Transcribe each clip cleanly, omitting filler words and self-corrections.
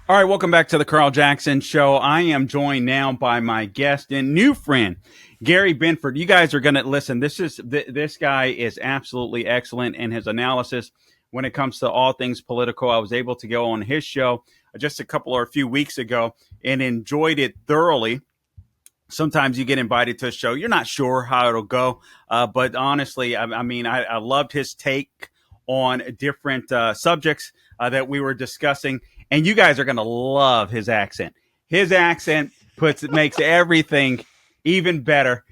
All right, welcome back to the Carl Jackson Show. I am joined now by my guest and new friend, Gary Binford. You guys are going to listen. This guy is absolutely excellent in his analysis when it comes to all things political. I was able to go on his show just a couple or a few weeks ago and enjoyed it thoroughly. Sometimes you get invited to a show, you're not sure how it'll go, but honestly, I loved his take on different subjects that we were discussing, and you guys are going to love his accent. His accent makes everything even better.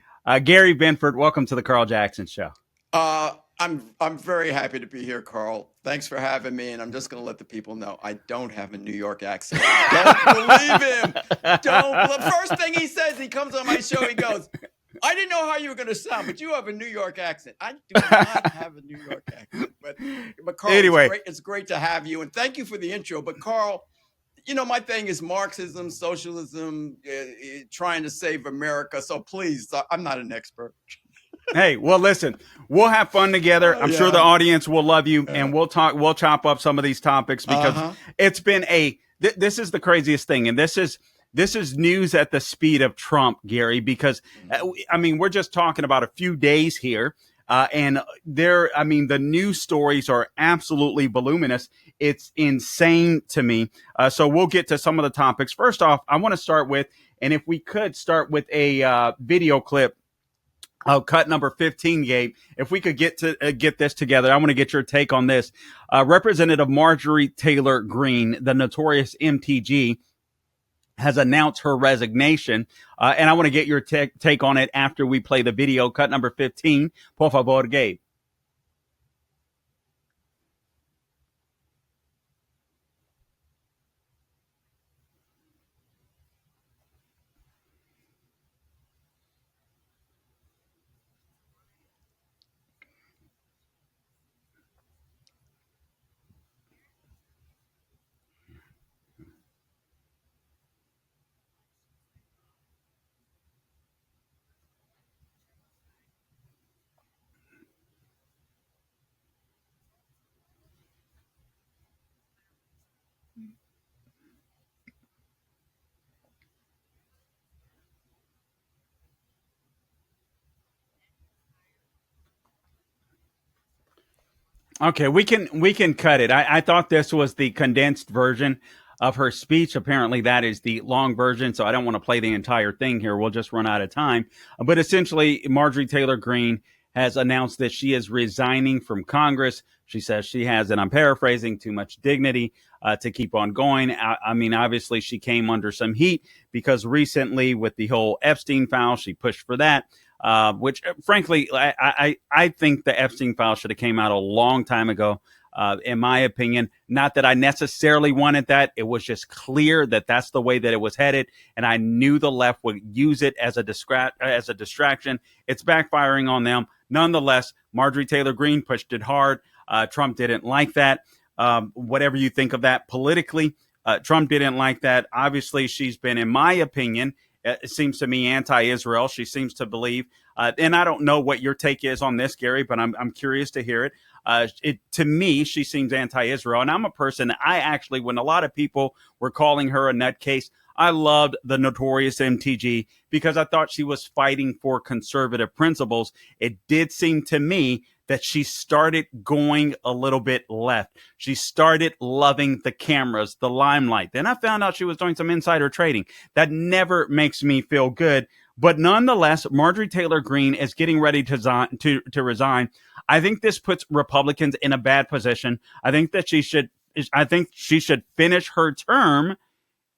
Gary Binford, welcome to the Carl Jackson Show. I'm very happy to be here, Carl. Thanks for having me, and I'm just going to let the people know I don't have a New York accent. Don't believe him. Don't. The first thing he says, he comes on my show, he goes, "I didn't know how you were going to sound, but you have a New York accent." I do not have a New York accent, but Carl, Anyway, it's great to have you, and thank you for the intro. But Carl, my thing is Marxism, socialism, trying to save America. So please, I'm not an expert. Hey, well, listen, we'll have fun together. I'm sure the audience will love you, and we'll chop up some of these topics because it's been this is the craziest thing. And this is news at the speed of Trump, Gary, because we're just talking about a few days here. The news stories are absolutely voluminous. It's insane to me. So we'll get to some of the topics. First off, I want to start with, and if we could start with a video clip. Cut number 15, Gabe. If we could get this together, I want to get your take on this. Representative Marjorie Taylor Greene, the notorious MTG, has announced her resignation, and I want to get your take on it after we play the video. Cut number 15. Por favor, Gabe. Okay, we can cut it. I thought this was the condensed version of her speech. Apparently, that is the long version. So I don't want to play the entire thing here. We'll just run out of time. But essentially, Marjorie Taylor Greene has announced that she is resigning from Congress. She says she has, and I'm paraphrasing, too much dignity to keep on going. Obviously, she came under some heat because recently, with the whole Epstein file, she pushed for that. Which frankly, I think the Epstein file should have came out a long time ago. In my opinion, not that I necessarily wanted that. It was just clear that that's the way that it was headed. And I knew the left would use it as a distraction. It's backfiring on them. Nonetheless, Marjorie Taylor Greene pushed it hard. Trump didn't like that. Whatever you think of that politically, Trump didn't like that. Obviously, she's been, in my opinion, it seems to me, anti-Israel. She seems to believe, and I don't know what your take is on this, Gary, but I'm curious to hear it. To me, she seems anti-Israel, and I'm a person. When a lot of people were calling her a nutcase, I loved the notorious MTG because I thought she was fighting for conservative principles. It did seem to me that she started going a little bit left. She started loving the cameras, the limelight. Then I found out she was doing some insider trading. That never makes me feel good. But nonetheless, Marjorie Taylor Greene is getting ready to resign. I think this puts Republicans in a bad position. I think she should finish her term,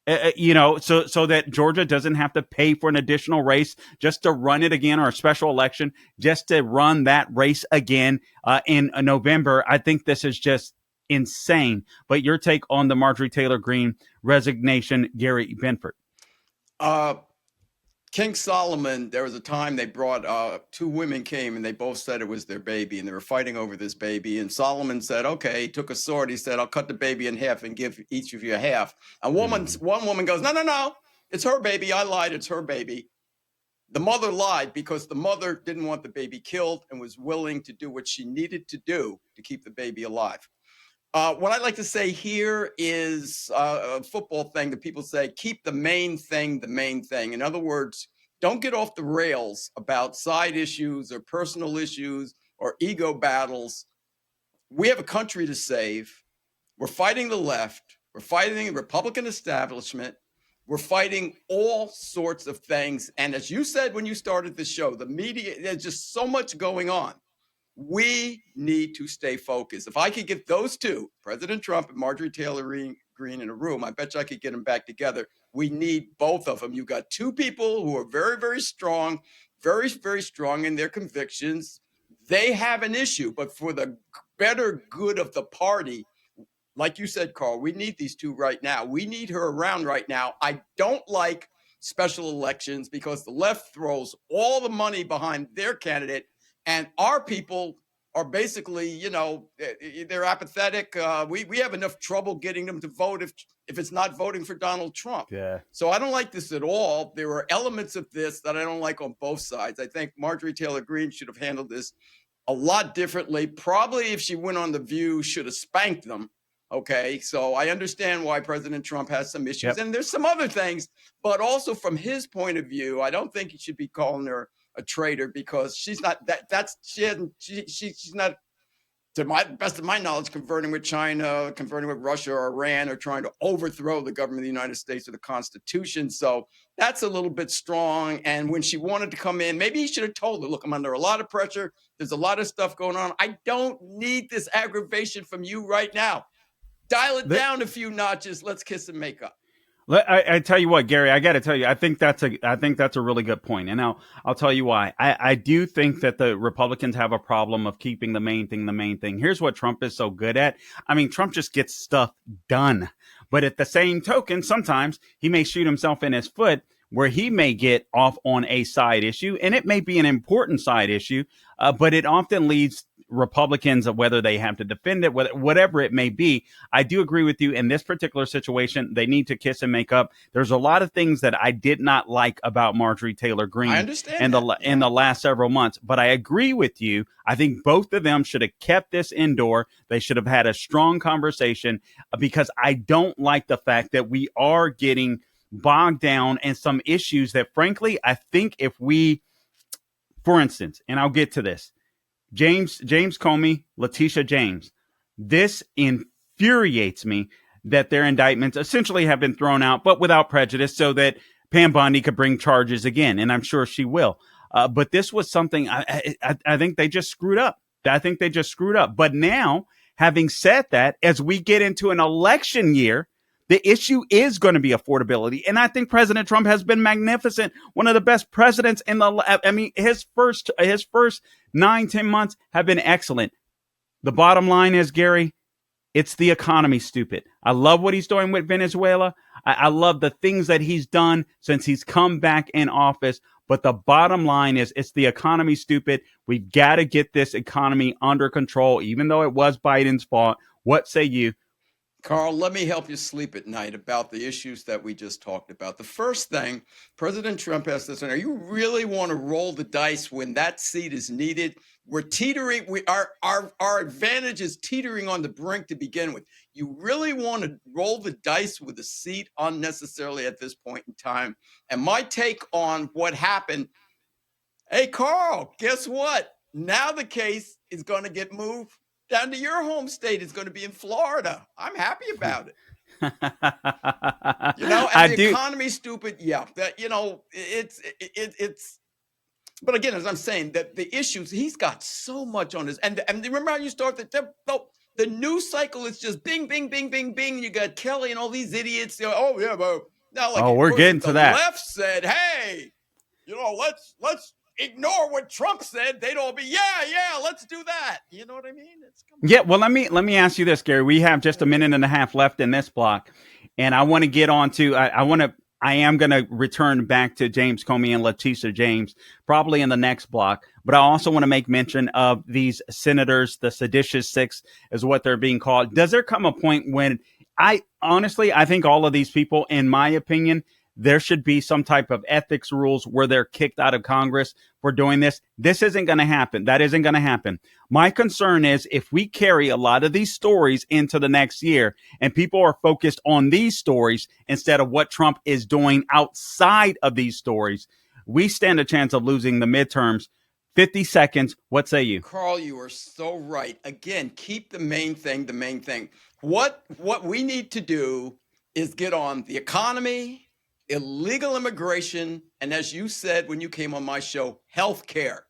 so that Georgia doesn't have to pay for an additional race just to run it again, or a special election just to run that race again in November. I think this is just insane. But your take on the Marjorie Taylor Greene resignation, Gary Binford? King Solomon, there was a time they brought two women came and they both said it was their baby and they were fighting over this baby. And Solomon said, okay, he took a sword. He said, I'll cut the baby in half and give each of you a half. And one woman goes, no, it's her baby. I lied. It's her baby. The mother lied because the mother didn't want the baby killed and was willing to do what she needed to do to keep the baby alive. What I like to say here is a football thing that people say: keep the main thing the main thing. In other words, don't get off the rails about side issues or personal issues or ego battles. We have a country to save. We're fighting the left. We're fighting the Republican establishment. We're fighting all sorts of things. And as you said when you started the show, the media, there's just so much going on. We need to stay focused. If I could get those two, President Trump and Marjorie Taylor Greene, in a room, I bet you I could get them back together. We need both of them. You've got two people who are very, very strong, very, very strong in their convictions. They have an issue, but for the better good of the party, like you said, Carl, we need these two right now. We need her around right now. I don't like special elections because the left throws all the money behind their candidate, and our people are basically, they're apathetic. We have enough trouble getting them to vote if it's not voting for Donald Trump. Yeah. So I don't like this at all. There are elements of this that I don't like on both sides. I think Marjorie Taylor Greene should have handled this a lot differently. Probably if she went on The View, should have spanked them. Okay, so I understand why President Trump has some issues, Yep. and there's some other things, but also from his point of view, I don't think he should be calling her a traitor because she's not she's not, to my best of my knowledge, converting with China, converting with Russia or Iran, or trying to overthrow the government of the United States or the Constitution. So that's a little bit strong. And when she wanted to come in, maybe he should have told her, look, I'm under a lot of pressure. There's a lot of stuff going on. I don't need this aggravation from you right now. Dial it down a few notches. Let's kiss and make up. I tell you what, Gary, I got to tell you, I think that's a really good point. And now I'll tell you why. I do think that the Republicans have a problem of keeping the main thing the main thing. Here's what Trump is so good at. I mean, Trump just gets stuff done. But at the same token, sometimes he may shoot himself in his foot where he may get off on a side issue, and it may be an important side issue, but it often leads Republicans of whether they have to defend it, whatever it may be. I do agree with you in this particular situation. They need to kiss and make up. There's a lot of things that I did not like about Marjorie Taylor Greene in the last several months, but I agree with you. I think both of them should have kept this indoor. They should have had a strong conversation because I don't like the fact that we are getting bogged down in some issues that, frankly, I think if we, for instance, and I'll get to this, James Comey, Letitia James. This infuriates me that their indictments essentially have been thrown out, but without prejudice, so that Pam Bondi could bring charges again, and I'm sure she will. But this was something I think they just screwed up. I think they just screwed up. But now, having said that, as we get into an election year, the issue is going to be affordability. And I think President Trump has been magnificent. One of the best presidents his first 9-10 months have been excellent. The bottom line is, Gary, it's the economy, stupid. I love what he's doing with Venezuela. I love the things that he's done since he's come back in office. But the bottom line is it's the economy, stupid. We've got to get this economy under control, even though it was Biden's fault. What say you? Carl, let me help you sleep at night about the issues that we just talked about. The first thing, President Trump has this, are you really want to roll the dice when that seat is needed? We're teetering, our advantage is teetering on the brink to begin with. You really want to roll the dice with a seat unnecessarily at this point in time? And my take on what happened, hey, Carl, guess what? Now the case is going to get moved down to your home state. It's going to be in Florida. I'm happy about it. And the economy's stupid. Yeah, that it's. But again, as I'm saying, that the issues, he's got so much on his. And remember how you start the news cycle is just bing, bing, bing, bing, bing. You got Kelly and all these idiots. Oh yeah, but now we're getting to that. The left said, hey, let's ignore what Trump said. They'd all be, yeah, let's do that. You know what I mean? Well, let me ask you this, Gary. We have just a minute and a half left in this block, and I want to get on to. I am going to return back to James Comey and Letitia James probably in the next block. But I also want to make mention of these senators, the seditious six, is what they're being called. Does there come a point when I think all of these people, in my opinion, there should be some type of ethics rules where they're kicked out of Congress for doing this. This isn't going to happen. That isn't going to happen. My concern is if we carry a lot of these stories into the next year and people are focused on these stories instead of what Trump is doing outside of these stories, we stand a chance of losing the midterms. 50 seconds. What say you? Carl, you are so right. Again, keep the main thing the main thing. What we need to do is get on the economy, illegal immigration, and as you said when you came on my show, healthcare.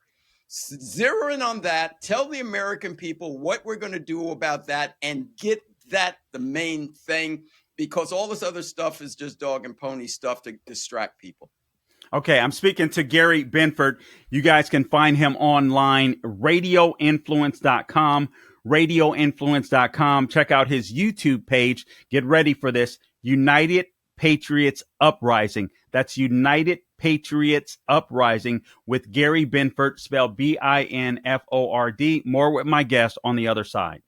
Zero in on that. Tell the American people what we're going to do about that and get that the main thing, because all this other stuff is just dog and pony stuff to distract people. Okay, I'm speaking to Gary Binford. You guys can find him online, radioinfluence.com, radioinfluence.com. Check out his YouTube page. Get ready for this. United Patriots Uprising. That's United Patriots Uprising with Gary Binford, spelled Binford. More with my guest on the other side.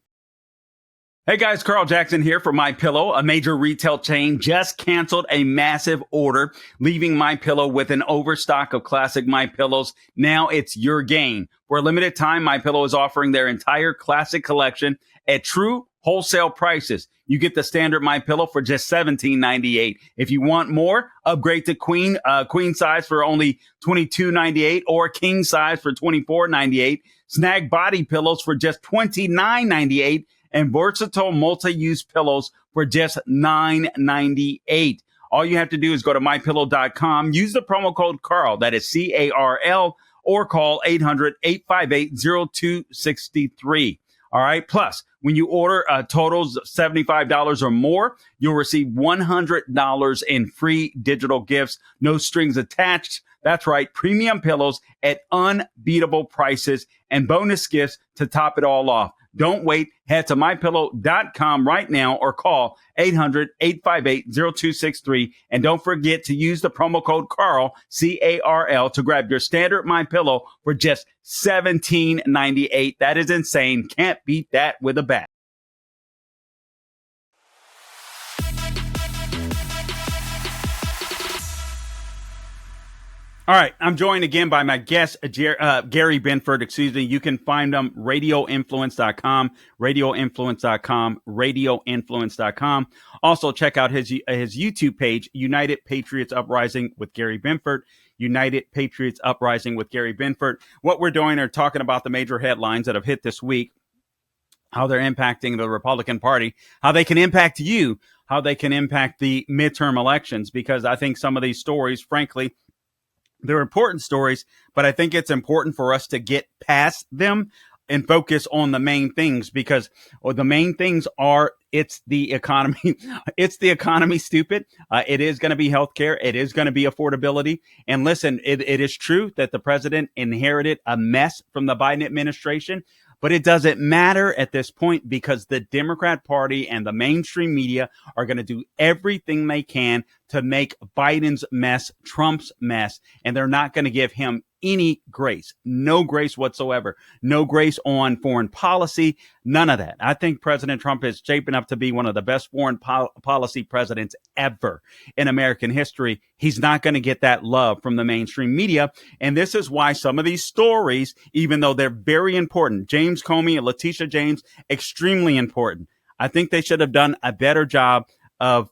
Hey guys, Carl Jackson here for My Pillow. A major retail chain just canceled a massive order, leaving My Pillow with an overstock of classic My Pillows. Now it's your gain. For a limited time, My Pillow is offering their entire classic collection at true wholesale prices. You get the standard My Pillow for just $17.98. If you want more, upgrade to queen size for only $22.98 or king size for $24.98. Snag body pillows for just $29.98. And versatile multi-use pillows for just $9.98. All you have to do is go to mypillow.com, use the promo code Carl, that is CARL, or call 800-858-0263. All right. Plus, when you order totals of $75 or more, you'll receive $100 in free digital gifts, no strings attached. That's right. Premium pillows at unbeatable prices and bonus gifts to top it all off. Don't wait. Head to mypillow.com right now or call 800-858-0263. And don't forget to use the promo code Carl, CARL, to grab your standard MyPillow for just $17.98. That is insane. Can't beat that with a bat. All right, I'm joined again by my guest, Gary Binford. Excuse me. You can find him radioinfluence.com, radioinfluence.com, radioinfluence.com. Also, check out his YouTube page, United Patriots Uprising with Gary Binford. United Patriots Uprising with Gary Binford. What we're doing are talking about the major headlines that have hit this week, how they're impacting the Republican Party, how they can impact you, how they can impact the midterm elections, because I think some of these stories, frankly, they're important stories, but I think it's important for us to get past them and focus on the main things, because the main things are, it's the economy. It's the economy, stupid. It is going to be healthcare. It is going to be affordability. And listen, it is true that the president inherited a mess from the Biden administration, but it doesn't matter at this point, because the Democrat Party and the mainstream media are going to do everything they can to make Biden's mess Trump's mess. And they're not going to give him any grace, no grace whatsoever, no grace on foreign policy, none of that. I think President Trump is shaping up to be one of the best foreign policy presidents ever in American history. He's not going to get that love from the mainstream media. And this is why some of these stories, even though they're very important, James Comey and Letitia James, extremely important. I think they should have done a better job of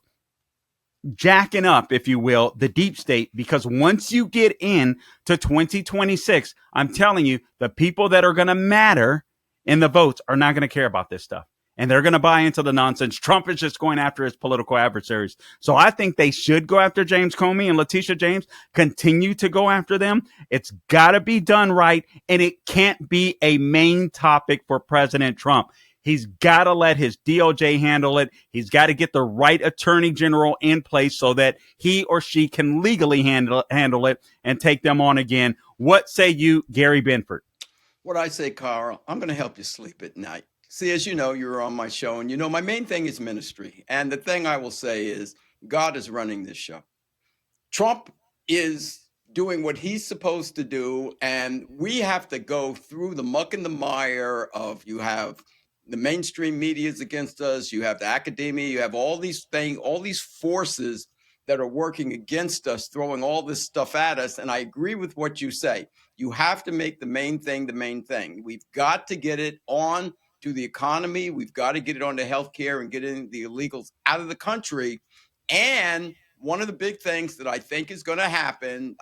jacking up, if you will, the deep state, because once you get in to 2026, I'm telling you, the people that are going to matter in the votes are not going to care about this stuff. And they're going to buy into the nonsense. Trump is just going after his political adversaries. So I think they should go after James Comey and Letitia James, continue to go after them. It's got to be done right. And it can't be a main topic for President Trump. He's got to let his DOJ handle it. He's got to get the right attorney general in place so that he or she can legally handle it and take them on again. What say you, Gary Binford? What I say, Carl, I'm going to help you sleep at night. See, as you know, you're on my show, and you know my main thing is ministry. And the thing I will say is God is running this show. Trump is doing what he's supposed to do, and we have to go through the muck and the mire of, you have the mainstream media is against us, you have the academia, you have all these things, all these forces that are working against us, throwing all this stuff at us. And I agree with what you say. You have to make the main thing the main thing. We've got to get it on to the economy. We've got to get it on to healthcare and getting the illegals out of the country. And one of the big things that I think is going to happen,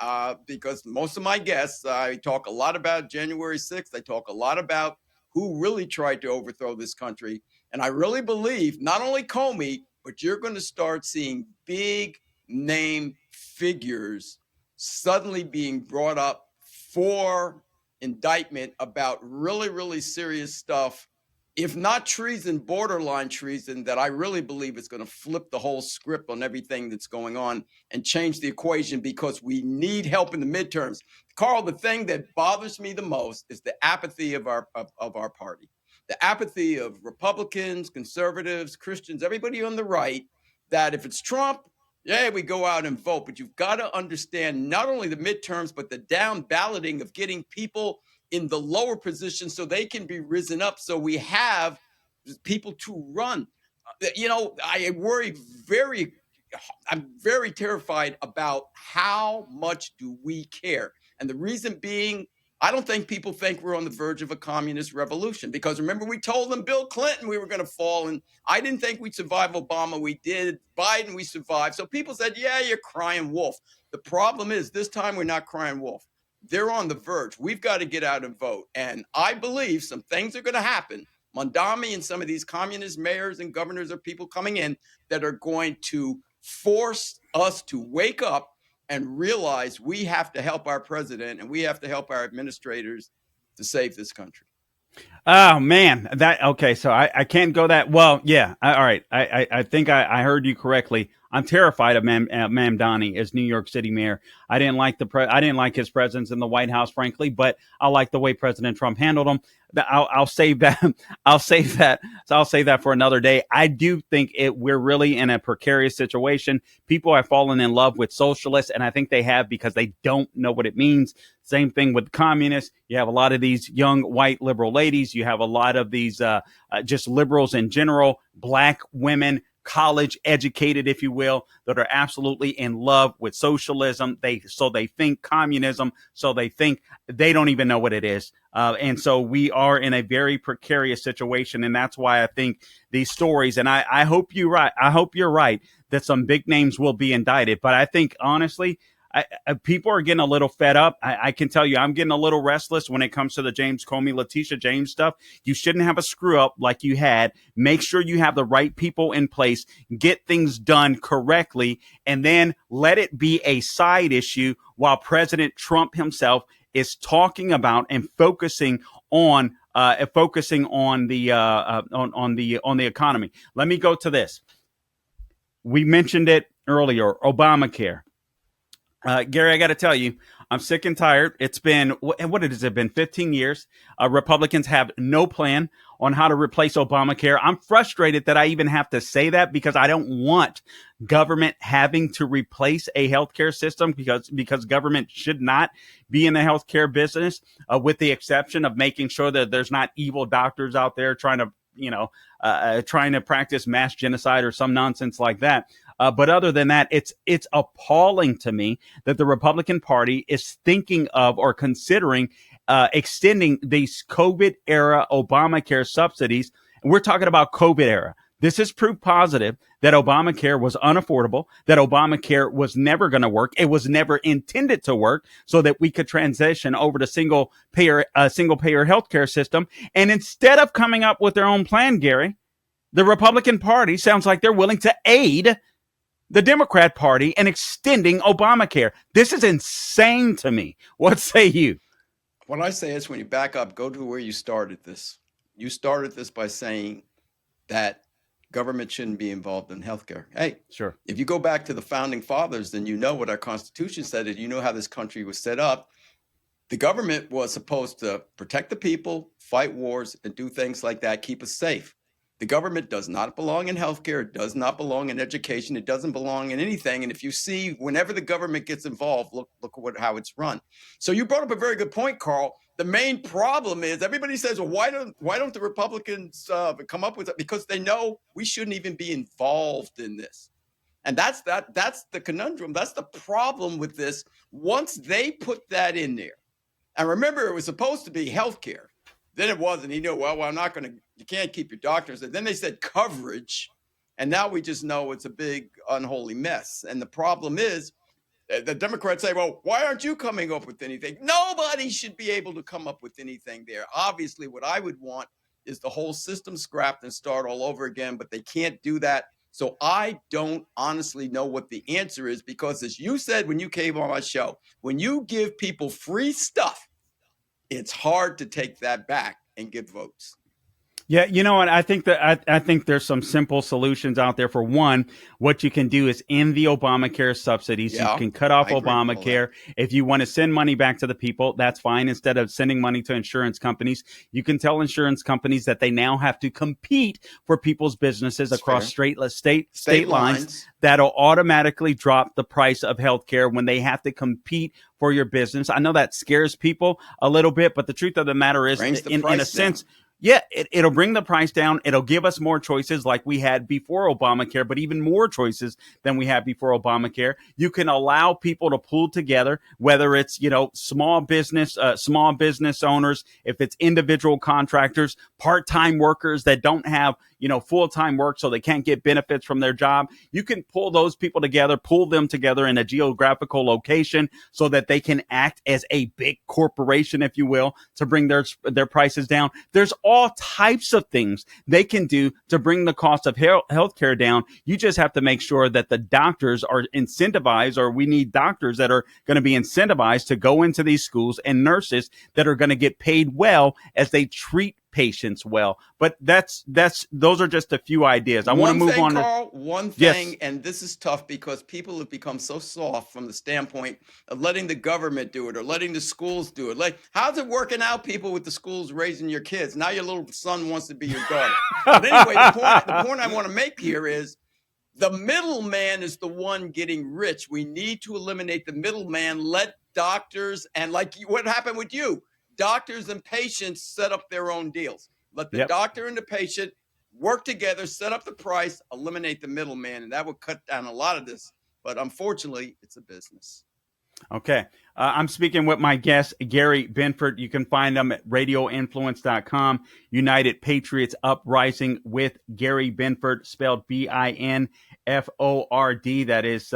because most of my guests, I talk a lot about January 6th. I talk a lot about who really tried to overthrow this country. And I really believe not only Comey, but you're going to start seeing big name figures suddenly being brought up for indictment about really, really serious stuff, if not treason, borderline treason, that I really believe is going to flip the whole script on everything that's going on and change the equation, because we need help in the midterms. Carl, the thing that bothers me the most is the apathy of our party, the apathy of Republicans, conservatives, Christians, everybody on the right, that if it's Trump, yeah, we go out and vote. But you've got to understand not only the midterms, but the down balloting of getting people in the lower positions so they can be risen up, so we have people to run. I'm very terrified about how much do we care. And the reason being, I don't think people think we're on the verge of a communist revolution, because remember, we told them Bill Clinton we were going to fall, and I didn't think we'd survive Obama. We did. Biden, we survived. So people said, yeah, you're crying wolf. The problem is this time we're not crying wolf. They're on the verge. We've got to get out and vote. And I believe some things are going to happen. Mondami and some of these communist mayors and governors are people coming in that are going to force us to wake up and realize we have to help our president and we have to help our administrators to save this country. Oh man, okay. So I can't go that well. Yeah, all right. I think I heard you correctly. I'm terrified of Mamdani as New York City mayor. I didn't like his presence in the White House, frankly, but I like the way President Trump handled him. I'll save that. I'll save that. So I'll save that for another day. I do think we're really in a precarious situation. People have fallen in love with socialists, and I think they have because they don't know what it means. Same thing with communists. You have a lot of these young white liberal ladies. You have a lot of these just liberals in general, black women, college educated, if you will, that are absolutely in love with socialism. They think communism. So they think they don't even know what it is. And so we are in a very precarious situation. And that's why I think these stories, and I hope you're right. I hope you're right that some big names will be indicted. But I think, honestly, people are getting a little fed up. I can tell you, I'm getting a little restless when it comes to the James Comey, Letitia James stuff. You shouldn't have a screw up like you had. Make sure you have the right people in place, get things done correctly, and then let it be a side issue while President Trump himself is talking about and focusing on the economy. Let me go to this. We mentioned it earlier, Obamacare. Gary, I got to tell you, I'm sick and tired. It's been, what has it been, 15 years? Republicans have no plan on how to replace Obamacare. I'm frustrated that I even have to say that because I don't want government having to replace a healthcare system because government should not be in the healthcare business, with the exception of making sure that there's not evil doctors out there trying to practice mass genocide or some nonsense like that. But other than that, it's appalling to me that the Republican Party is thinking of or considering extending these COVID era Obamacare subsidies. And we're talking about COVID era. This is proof positive that Obamacare was unaffordable, that Obamacare was never going to work. It was never intended to work so that we could transition over to single payer healthcare system. And instead of coming up with their own plan, Gary, the Republican Party sounds like they're willing to aid the Democrat Party in extending Obamacare. This is insane to me. What say you? What I say is, when you back up, go to where you started this. You started this by saying that government shouldn't be involved in healthcare. Hey, sure. If you go back to the founding fathers, then you know what our Constitution said, and you know how this country was set up. The government was supposed to protect the people, fight wars, and do things like that, keep us safe. The government does not belong in healthcare. It does not belong in education. It doesn't belong in anything. And if you see, whenever the government gets involved, look how it's run. So you brought up a very good point, Carl. The main problem is everybody says, well, why don't the Republicans come up with it? Because they know we shouldn't even be involved in this. And that's the conundrum. That's the problem with this. Once they put that in there, and remember, it was supposed to be healthcare. Then it wasn't. He knew, well, I'm not going to, you can't keep your doctors. And then they said coverage. And now we just know it's a big unholy mess. And the problem is, the Democrats say, well, why aren't you coming up with anything? Nobody should be able to come up with anything there. Obviously, what I would want is the whole system scrapped and start all over again, but they can't do that. So I don't honestly know what the answer is, because as you said when you came on my show, when you give people free stuff, it's hard to take that back and get votes. Yeah, you know what? I think that I think there's some simple solutions out there. For one, what you can do is end the Obamacare subsidies. Yeah, you can cut off I agree with all Obamacare. If you want to send money back to the people, that's fine. Instead of sending money to insurance companies, you can tell insurance companies that they now have to compete for people's businesses That's across fair. state lines. That'll automatically drop the price of healthcare when they have to compete for your business. I know that scares people a little bit, but the truth of the matter is, Brings the in a price sense, down. yeah, it'll bring the price down. It'll give us more choices like we had before Obamacare, but even more choices than we had before Obamacare. You can allow people to pool together, whether it's, small business owners, if it's individual contractors, part-time workers that don't have, full-time work, so they can't get benefits from their job. You can pull them together in a geographical location so that they can act as a big corporation, if you will, to bring their prices down. There's all types of things they can do to bring the cost of healthcare down. You just have to make sure that the doctors are incentivized, or we need doctors that are going to be incentivized to go into these schools, and nurses that are going to get paid well as they treat patients well. But those are just a few ideas. I want to move on. Carl, one thing, Yes. and this is tough because people have become so soft from the standpoint of letting the government do it or letting the schools do it. Like, how's it working out, people, with the schools raising your kids? Now your little son wants to be your daughter. But anyway, the point I want to make here is the middleman is the one getting rich. We need to eliminate the middleman. Let doctors, and like what happened with you, doctors and patients set up their own deals. Let the doctor and the patient work together, set up the price, eliminate the middleman, and that would cut down a lot of this. But unfortunately, it's a business. Okay. I'm speaking with my guest, Gary Binford. You can find him at radioinfluence.com. United Patriots Uprising with Gary Binford, spelled Binford. That is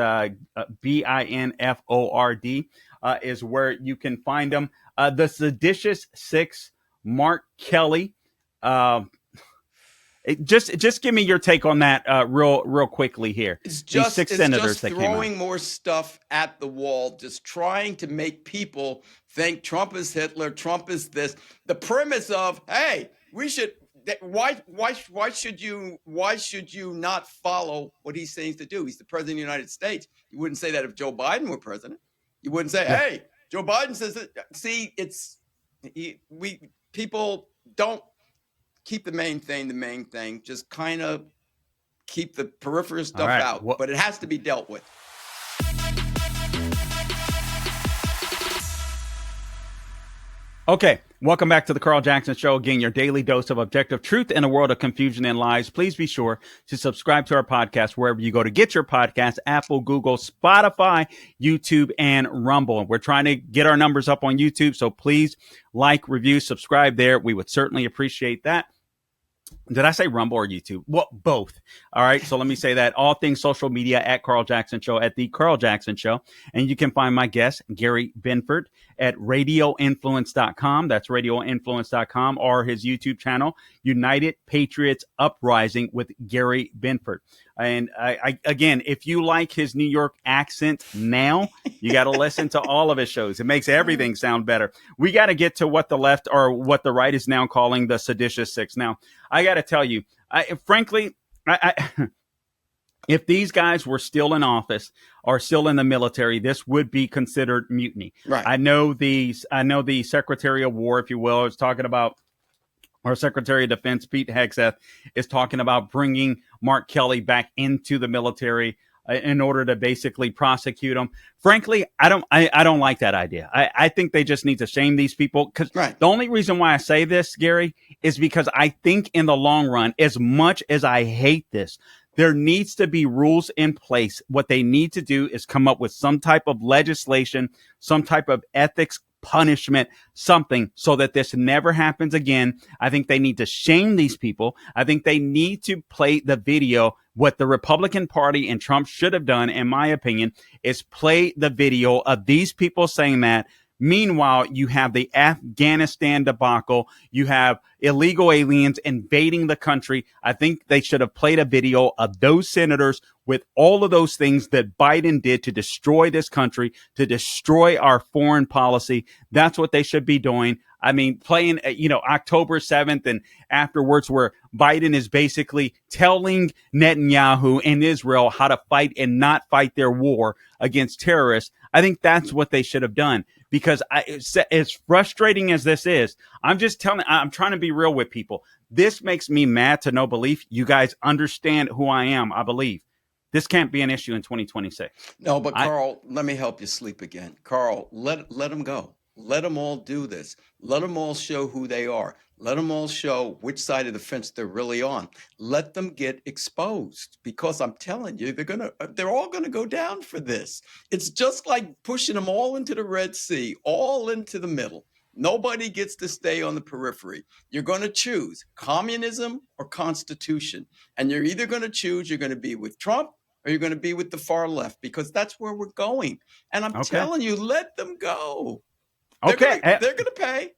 Binford is where you can find him. The Seditious Six, Mark Kelly. Just give me your take on that real quickly here. It's just throwing more stuff at the wall, just trying to make people think Trump is Hitler, Trump is this. The premise of, hey, we should. Why should you not follow what he says to do? He's the president of the United States. You wouldn't say that if Joe Biden were president. You wouldn't say, hey, Joe Biden says that. See, people don't keep the main thing. Just kind of keep the peripheral stuff out. But it has to be dealt with. Okay, welcome back to the Carl Jackson Show. Again, your daily dose of objective truth in a world of confusion and lies. Please be sure to subscribe to our podcast wherever you go to get your podcast: Apple, Google, Spotify, YouTube, and Rumble. We're trying to get our numbers up on YouTube, so please like, review, subscribe there. We would certainly appreciate that. Did I say Rumble or YouTube? Well, both. All right. So let me say that. All things social media at Carl Jackson Show, at the Carl Jackson Show. And you can find my guest, Gary Binford, at radioinfluence.com. That's radioinfluence.com, or his YouTube channel, United Patriots Uprising with Gary Binford. And again, if you like his New York accent now, you got to listen to all of his shows. It makes everything sound better. We got to get to what the left, or what the right, is now calling the Seditious Six. Now, I got to tell you, frankly, if these guys were still in office or still in the military, this would be considered mutiny. Right. I know the Secretary of War, if you will, is talking about, our Secretary of Defense, Pete Hegseth, is talking about bringing Mark Kelly back into the military in order to basically prosecute him. Frankly, I don't like that idea. I think they just need to shame these people. Because the only reason why I say this, Gary, is because I think in the long run, as much as I hate this, There needs to be rules in place. What they need to do is come up with some type of legislation, some type of ethics punishment, something so that this never happens again. I think they need to shame these people. I think they need to play the video. What the Republican Party and Trump should have done, in my opinion, is play the video of these people saying that. Meanwhile, you have the Afghanistan debacle. You have illegal aliens invading the country. I think they should have played a video of those senators with all of those things that Biden did to destroy this country, to destroy our foreign policy. That's what they should be doing. I mean, playing, October 7th and afterwards, where Biden is basically telling Netanyahu and Israel how to fight and not fight their war against terrorists. I think that's what they should have done, because as frustrating as this is, I'm trying to be real with people. This makes me mad to no belief. You guys understand who I am, I believe. This can't be an issue in 2026. No, but Carl, let me help you sleep again. Carl, let them go. Let them all do this. Let them all show who they are. Let them all show which side of the fence they're really on. Let them get exposed, because I'm telling you, they're all gonna go down for this. It's just like pushing them all into the Red Sea, all into the middle. Nobody gets to stay on the periphery. You're going to choose communism or constitution, and you're either going to choose you're going to be with Trump or you're going to be with the far left, because that's where we're going. And I'm telling you, let them go. They're going to pay.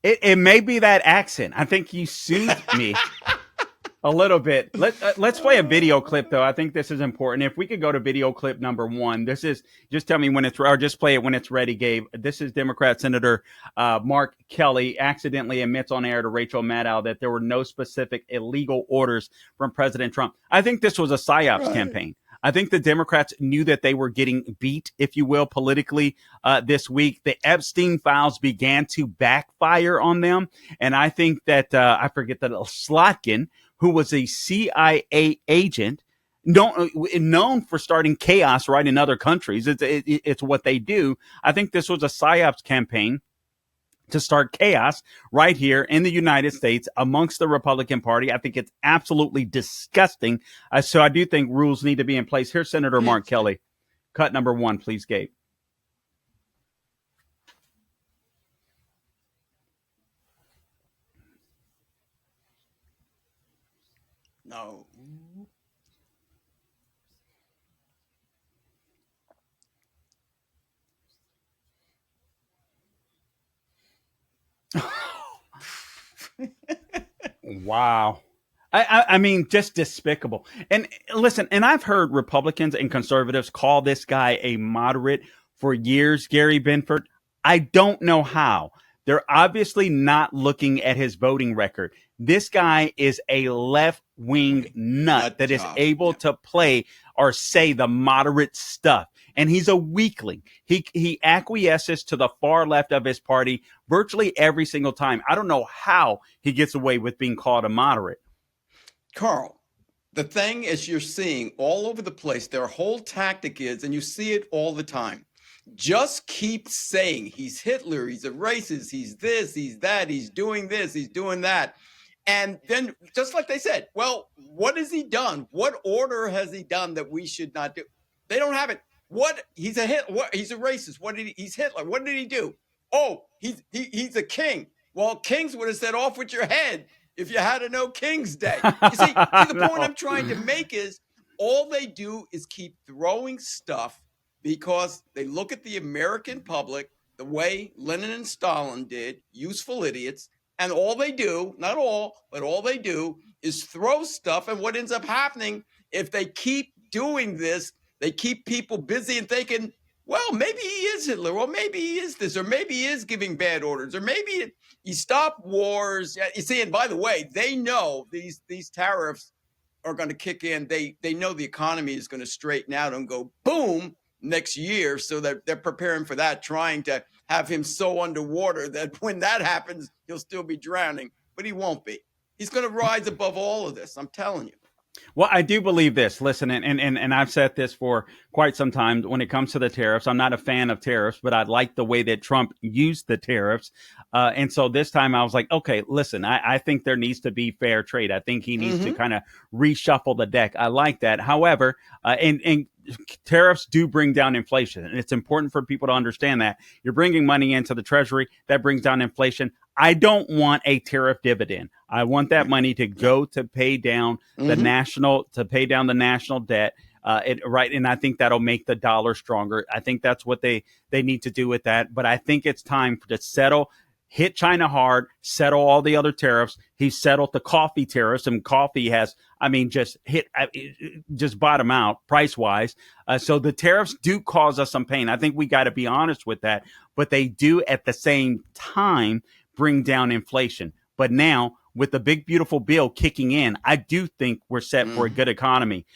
It may be that accent. I think you soothed me a little bit. Let's play a video clip, though. I think this is important. If we could go to video clip number 1, this is, just tell me when it's, or just play it when it's ready, Gabe. This is Democrat Senator Mark Kelly accidentally admits on air to Rachel Maddow that there were no specific illegal orders from President Trump. I think this was a PSYOPs campaign. I think the Democrats knew that they were getting beat, if you will, politically this week. The Epstein files began to backfire on them. And I think that, I forget that Slotkin, who was a CIA agent, known for starting chaos right in other countries. It's what they do. I think this was a PSYOPs campaign to start chaos right here in the United States amongst the Republican Party. I think it's absolutely disgusting. So I do think rules need to be in place. Here's Senator Mark Kelly. Cut number 1, please, Gabe. No. Wow. I mean, just despicable. And listen, and I've heard Republicans and conservatives call this guy a moderate for years, Gary Binford. I don't know how. They're obviously not looking at his voting record. This guy is a left-wing nut that is able to play or say the moderate stuff. And he's a weakling. He acquiesces to the far left of his party virtually every single time. I don't know how he gets away with being called a moderate. Carl, the thing is, you're seeing all over the place, their whole tactic is, and you see it all the time, just keep saying he's Hitler, he's a racist, he's this, he's that, he's doing this, he's doing that. And then, just like they said, well, what has he done? What order has he done that we should not do? They don't have it. He's a racist. He's Hitler. What did he do? Oh, he's a king. Well, kings would have said off with your head if you had a no King's Day. You see, the point I'm trying to make is all they do is keep throwing stuff because they look at the American public the way Lenin and Stalin did, useful idiots, and all they do, not all, but all they do is throw stuff. And what ends up happening, if they keep doing this, they keep people busy and thinking, well, maybe he is Hitler, or maybe he is this, or maybe he is giving bad orders, or maybe he stopped wars. You see, and by the way, they know these tariffs are going to kick in. They know the economy is going to straighten out and go boom next year. So they're preparing for that, trying to have him so underwater that when that happens, he'll still be drowning, but he won't be. He's going to rise above all of this. I'm telling you. Well, I do believe this. Listen, and I've said this for quite some time. When it comes to the tariffs, I'm not a fan of tariffs, but I like the way that Trump used the tariffs. And so this time I was like, okay, listen, I think there needs to be fair trade. I think he needs to Mm-hmm. kind of reshuffle the deck. I like that. However, and tariffs do bring down inflation. And it's important for people to understand that. You're bringing money into the treasury, that brings down inflation. I don't want a tariff dividend. I want that money to No. go to pay down Mm-hmm. the national debt. Right, and I think that'll make the dollar stronger. I think that's what they need to do with that. But I think it's time to settle, hit China hard, settle all the other tariffs. He settled the coffee tariffs, and coffee has, I mean, just bottom out price wise. So the tariffs do cause us some pain. I think we got to be honest with that. But they do at the same time bring down inflation. But now, with the big beautiful bill kicking in, I do think we're set for a Mm-hmm. good economy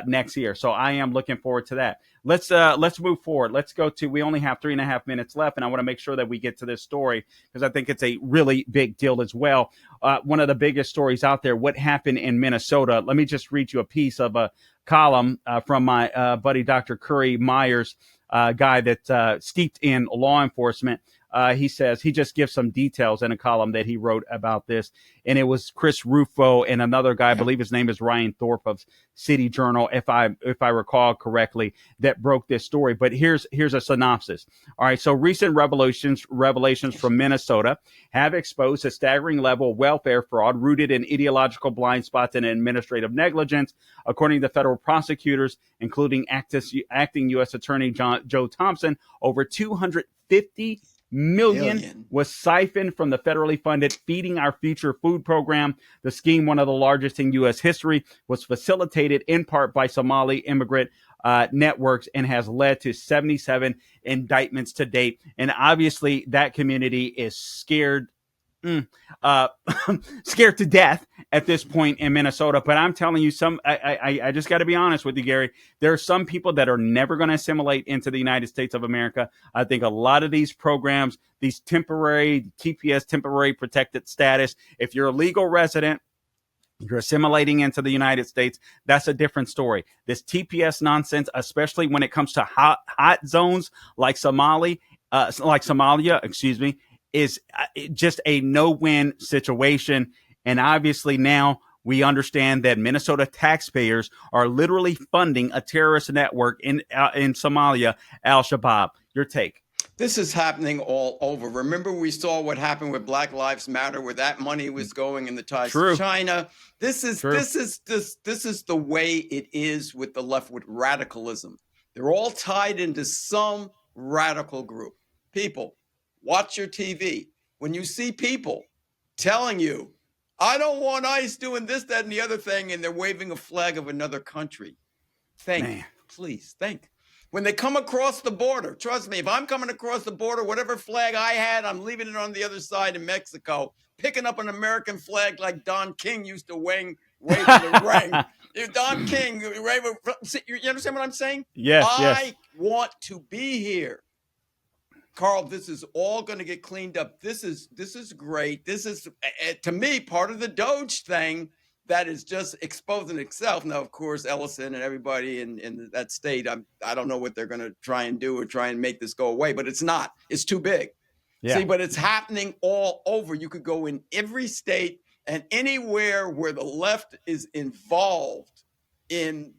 next year. So I am looking forward to that. Let's move forward. Let's go to. We only have 3.5 minutes left, and I want to make sure that we get to this story because I think it's a really big deal as well. One of the biggest stories out there. What happened in Minnesota? Let me just read you a piece of a column from my buddy Dr. Curry Myers, guy that's steeped in law enforcement. He says he just gives some details in a column that he wrote about this, and it was Chris Rufo and another guy, I Yeah. believe his name is Ryan Thorpe of City Journal, if I recall correctly, that broke this story. But here's a synopsis. All right, so recent revelations from Minnesota have exposed a staggering level of welfare fraud rooted in ideological blind spots and administrative negligence, according to federal prosecutors, including acting U.S. Attorney Joe Thompson. Over 250 million Million. was siphoned from the federally funded Feeding Our Future food program. The scheme, one of the largest in U.S. history, was facilitated in part by Somali immigrant networks and has led to 77 indictments to date. And obviously, that community is scared. Uh, scared to death at this point in Minnesota. But I'm telling you, I just got to be honest with you, Gary. There are some people that are never going to assimilate into the United States of America. I think a lot of these programs, these temporary TPS, temporary protected status, if you're a legal resident, you're assimilating into the United States, that's a different story. This TPS nonsense, especially when it comes to hot zones like Somalia, excuse me, is just a no-win situation. And obviously now we understand that Minnesota taxpayers are literally funding a terrorist network in Somalia, Al-Shabaab. Your take? This is happening all over. Remember, we saw what happened with Black Lives Matter, where that money was going in the ties to True. China. This is True. the way it is with the left, with radicalism. They're all tied into some radical group. People, watch your TV. When you see people telling you, I don't want ICE doing this, that, and the other thing, and they're waving a flag of another country, think, please think. When they come across the border, trust me, if I'm coming across the border, whatever flag I had, I'm leaving it on the other side in Mexico, picking up an American flag like Don King used to wave in the ring. Don King, you understand what I'm saying? Yes, yes. I want to be here. Carl, this is all going to get cleaned up. This is great. This is, to me, part of the Doge thing that is just exposing itself. Now, of course, Ellison and everybody in that state, I don't know what they're going to try and do or try and make this go away, but it's not. It's too big. Yeah. See, but it's happening all over. You could go in every state and anywhere where the left is involved in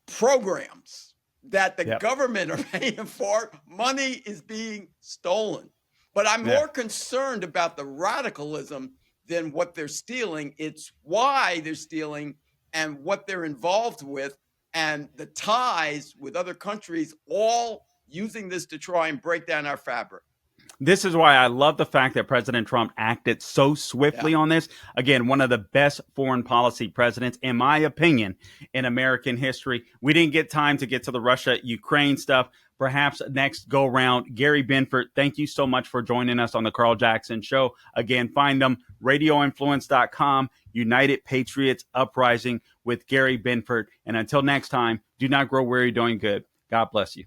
programs that the government are paying for, money is being stolen. But I'm more concerned about the radicalism than what they're stealing. It's why they're stealing and what they're involved with and the ties with other countries, all using this to try and break down our fabric. This is why I love the fact that President Trump acted so swiftly on this. Again, one of the best foreign policy presidents, in my opinion, in American history. We didn't get time to get to the Russia-Ukraine stuff. Perhaps next go round. Gary Binford, thank you so much for joining us on the Carl Jackson Show. Again, find them, radioinfluence.com, United Patriots Uprising with Gary Binford. And until next time, do not grow weary doing good. God bless you.